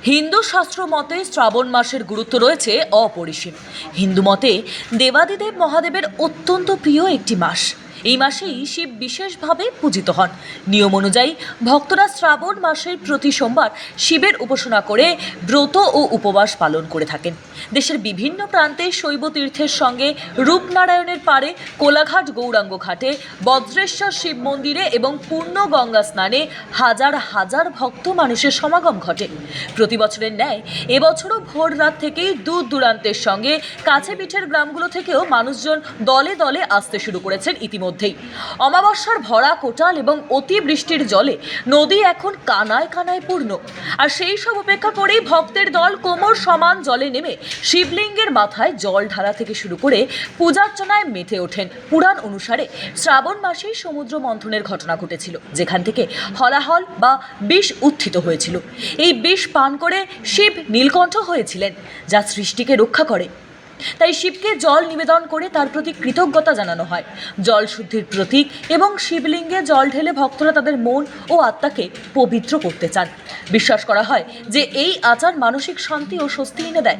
হিন্দু শাস্ত্র মতে শ্রাবণ মাসের গুরুত্ব রয়েছে অপরিসীম। হিন্দু মতে দেবাদিদেব মহাদেবের অত্যন্ত প্রিয় একটি মাস। এই মাসেই শিব বিশেষভাবে পূজিত হন। নিয়ম অনুযায়ী ভক্তরা শ্রাবণ মাসের প্রতি সোমবার শিবের উপাসনা করে ব্রত ও উপবাস পালন করে থাকেন। দেশের বিভিন্ন প্রান্তে শৈব তীর্থের সঙ্গে রূপনারায়ণের পাড়ে, কোলাঘাট গৌরাঙ্গ ঘাটে, বজ্রেশ্বর শিব মন্দিরে এবং পূর্ণ গঙ্গা স্নানে হাজার হাজার ভক্ত মানুষের সমাগম ঘটে। প্রতি বছরের ন্যায় এবছরও ভোর রাত থেকেই দূর দূরান্তের সঙ্গে কাছে পিঠের গ্রামগুলো থেকেও মানুষজন দলে দলে আসতে শুরু করেছেন। ইতিমধ্যেই অমাবস্যার ভরা কোটাল এবং অতিবৃষ্টির জলে নদী এখন কানায় কানায় পূর্ণ। আর সেই সব উপেক্ষা করেই ভক্তের দল কোমর সমান জলে নেমে শিবলিঙ্গের মাথায় জল ঢালা থেকে শুরু করে পূজার্চনায় মেতে ওঠেন। পুরাণ অনুসারে শ্রাবণ মাসেই সমুদ্র মন্থনের ঘটনা ঘটেছিল, যেখান থেকে হলাহল বা বিষ উত্থিত হয়েছিল। এই বিষ পান করে শিব নীলকণ্ঠ হয়েছিলেন, যা সৃষ্টিকে রক্ষা করে। তাই শিবকে জল নিবেদন করে তার প্রতি কৃতজ্ঞতা জানানো হয়। জল শুদ্ধির প্রতীক এবং শিবলিঙ্গে জল ঢেলে ভক্তরা তাদের মন ও আত্মাকে পবিত্র করতে চান। বিশ্বাস করা হয় যে এই আচার মানসিক শান্তি ও স্বস্তি এনে দেয়।